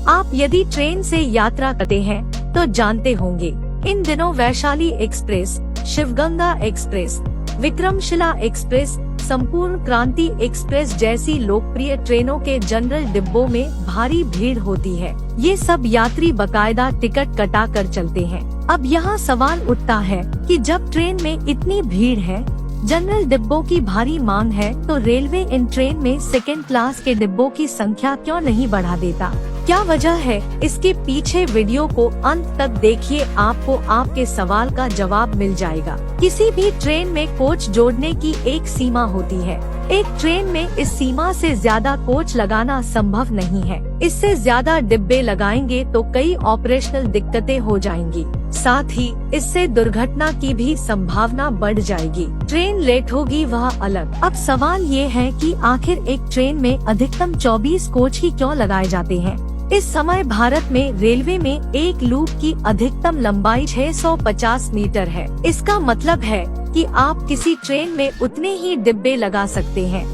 आप यदि ट्रेन से यात्रा करते हैं तो जानते होंगे, इन दिनों Vaishali express, Shivganga express, Vikramshila express, Sampoorna Kranti express जैसी लोकप्रिय ट्रेनों के जनरल डिब्बों में भारी भीड़ होती है। ये सब यात्री बकायदा टिकट कटा कर चलते हैं। अब यहाँ सवाल उठता है कि जब ट्रेन में इतनी भीड़ है, जनरल डिब्बों की भारी मांग है, तो रेलवे इन ट्रेन में सेकेंड क्लास के डिब्बों की संख्या क्यों नहीं बढ़ा देता? क्या वजह है? इसके पीछे वीडियो को अंत तक देखिए, आपको आपके सवाल का जवाब मिल जाएगा। किसी भी ट्रेन में कोच जोड़ने की एक सीमा होती है। एक ट्रेन में इस सीमा से ज्यादा कोच लगाना संभव नहीं है। इससे ज्यादा डिब्बे लगाएंगे तो कई ऑपरेशनल दिक्कतें हो जाएंगी। साथ ही इससे दुर्घटना की भी संभावना बढ़ जाएगी। ट्रेन लेट होगी वह अलग। अब सवाल ये है कि आखिर एक ट्रेन में अधिकतम 24 कोच ही क्यों लगाए जाते हैं? इस समय भारत में रेलवे में एक लूप की अधिकतम लंबाई 650 मीटर है। इसका मतलब है कि आप किसी ट्रेन में उतने ही डिब्बे लगा सकते हैं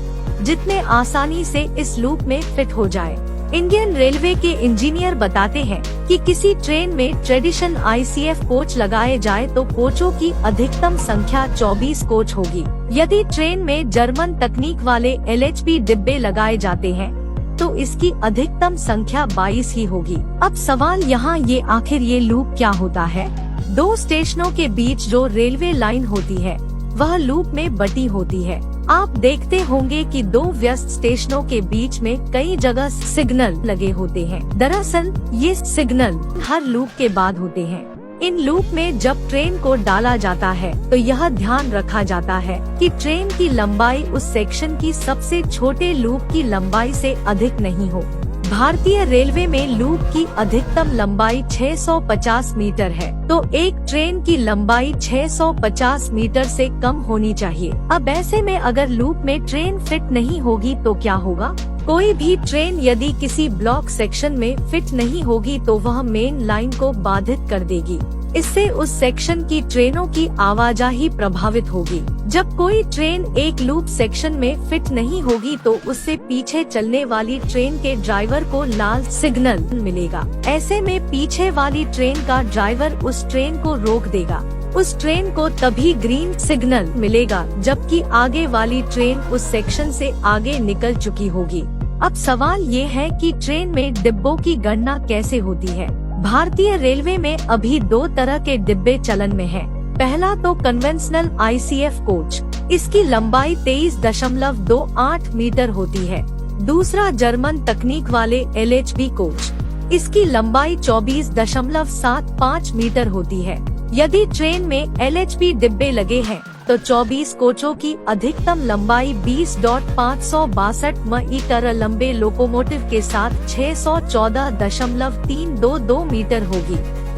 जितने आसानी से इस लूप में फिट हो जाए। इंडियन रेलवे के इंजीनियर बताते हैं कि किसी ट्रेन में ट्रेडिशन ICF कोच लगाए जाए तो कोचों की अधिकतम संख्या 24 कोच होगी। यदि ट्रेन में जर्मन तकनीक वाले LHB डिब्बे लगाए जाते हैं तो इसकी अधिकतम संख्या 22 ही होगी। अब सवाल यहाँ ये, आखिर ये लूप क्या होता है? दो स्टेशनों के बीच जो रेलवे लाइन होती है वह लूप में बटी होती है। आप देखते होंगे कि दो व्यस्त स्टेशनों के बीच में कई जगह सिग्नल लगे होते हैं। दरअसल ये सिग्नल हर लूप के बाद होते हैं। इन लूप में जब ट्रेन को डाला जाता है तो यह ध्यान रखा जाता है कि ट्रेन की लंबाई उस सेक्शन की सबसे छोटे लूप की लंबाई से अधिक नहीं हो। भारतीय रेलवे में लूप की अधिकतम लंबाई 650 मीटर है, तो एक ट्रेन की लंबाई 650 मीटर से कम होनी चाहिए। अब ऐसे में अगर लूप में ट्रेन फिट नहीं होगी तो क्या होगा? कोई भी ट्रेन यदि किसी ब्लॉक सेक्शन में फिट नहीं होगी तो वह मेन लाइन को बाधित कर देगी। इससे उस सेक्शन की ट्रेनों की आवाजाही प्रभावित होगी। जब कोई ट्रेन एक लूप सेक्शन में फिट नहीं होगी तो उससे पीछे चलने वाली ट्रेन के ड्राइवर को लाल सिग्नल मिलेगा। ऐसे में पीछे वाली ट्रेन का ड्राइवर उस ट्रेन को रोक देगा। उस ट्रेन को तभी ग्रीन सिग्नल मिलेगा जबकि आगे वाली ट्रेन उस सेक्शन से आगे निकल चुकी होगी। अब सवाल ये है कि ट्रेन में डिब्बों की गणना कैसे होती है? भारतीय रेलवे में अभी दो तरह के डिब्बे चलन में हैं। पहला तो कन्वेंशनल ICF कोच, इसकी लंबाई 23.28 मीटर होती है। दूसरा जर्मन तकनीक वाले LHB कोच, इसकी लंबाई 24.75 मीटर होती है। यदि ट्रेन में LHB डिब्बे लगे हैं तो 24 कोचों की अधिकतम लंबाई 20.562 मीटर लंबे लोकोमोटिव के साथ 614.322 मीटर होगी।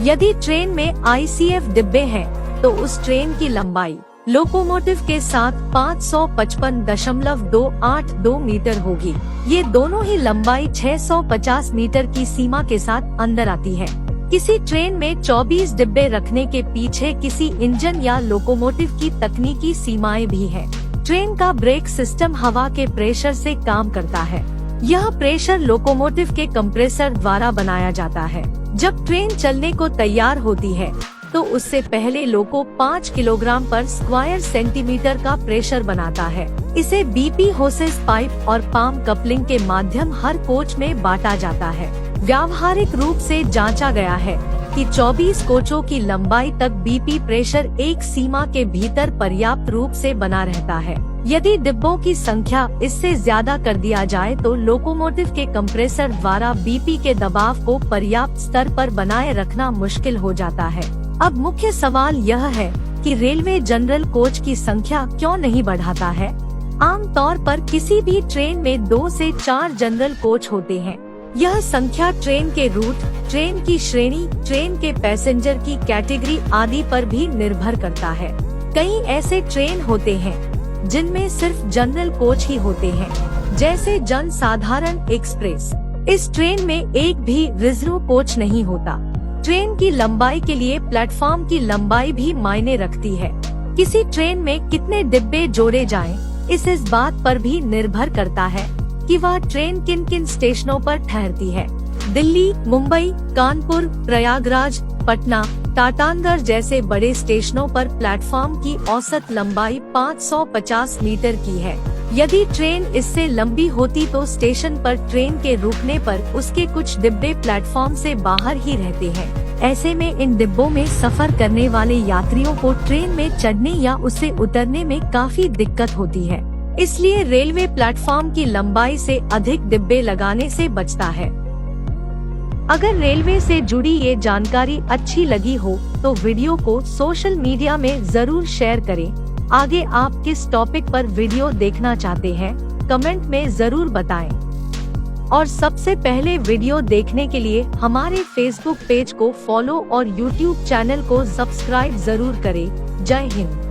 यदि ट्रेन में ICF डिब्बे हैं तो उस ट्रेन की लंबाई लोकोमोटिव के साथ 555.282 मीटर होगी। ये दोनों ही लंबाई 650 मीटर की सीमा के साथ अंदर आती है। किसी ट्रेन में 24 डिब्बे रखने के पीछे किसी इंजन या लोकोमोटिव की तकनीकी सीमाएं भी हैं। ट्रेन का ब्रेक सिस्टम हवा के प्रेशर से काम करता है। यह प्रेशर लोकोमोटिव के कंप्रेसर द्वारा बनाया जाता है। जब ट्रेन चलने को तैयार होती है तो उससे पहले लोको 5 किलोग्राम पर स्क्वायर सेंटीमीटर का प्रेशर बनाता है। इसे BP होसेस पाइप और पाम कपलिंग के माध्यम हर कोच में बांटा जाता है। व्यावहारिक रूप से जांचा गया है कि 24 कोचों की लंबाई तक BP प्रेशर एक सीमा के भीतर पर्याप्त रूप से बना रहता है। यदि डिब्बों की संख्या इससे ज्यादा कर दिया जाए तो लोकोमोटिव के कंप्रेसर द्वारा BP के दबाव को पर्याप्त स्तर पर बनाए रखना मुश्किल हो जाता है। अब मुख्य सवाल यह है कि रेलवे जनरल कोच की संख्या क्यों नहीं बढ़ाता है? आमतौर पर किसी भी ट्रेन में 2 से 4 जनरल कोच होते हैं। यह संख्या ट्रेन के रूट, ट्रेन की श्रेणी, ट्रेन के पैसेंजर की कैटेगरी आदि पर भी निर्भर करता है। कई ऐसे ट्रेन होते हैं जिनमें सिर्फ जनरल कोच ही होते हैं, जैसे जन साधारण एक्सप्रेस। इस ट्रेन में एक भी रिजर्व कोच नहीं होता। ट्रेन की लंबाई के लिए प्लेटफॉर्म की लंबाई भी मायने रखती है। किसी ट्रेन में कितने डिब्बे जोड़े जाएं, इस बात पर भी निर्भर करता है कि वह ट्रेन किन किन स्टेशनों पर ठहरती है। दिल्ली, मुंबई, कानपुर, प्रयागराज, पटना, टाटानगर जैसे बड़े स्टेशनों पर प्लेटफॉर्म की औसत लंबाई 550 मीटर की है। यदि ट्रेन इससे लंबी होती तो स्टेशन पर ट्रेन के रुकने पर उसके कुछ डिब्बे प्लेटफॉर्म से बाहर ही रहते हैं। ऐसे में इन डिब्बों में सफर करने वाले यात्रियों को ट्रेन में चढ़ने या उससे उतरने में काफी दिक्कत होती है। इसलिए रेलवे प्लेटफॉर्म की लंबाई से अधिक डिब्बे लगाने से बचता है। अगर रेलवे से जुड़ी ये जानकारी अच्छी लगी हो तो वीडियो को सोशल मीडिया में जरूर शेयर करें। आगे आप किस टॉपिक पर वीडियो देखना चाहते हैं कमेंट में जरूर बताएं। और सबसे पहले वीडियो देखने के लिए हमारे फेसबुक पेज को फॉलो और यूट्यूब चैनल को सब्सक्राइब जरूर करें। जय हिंद।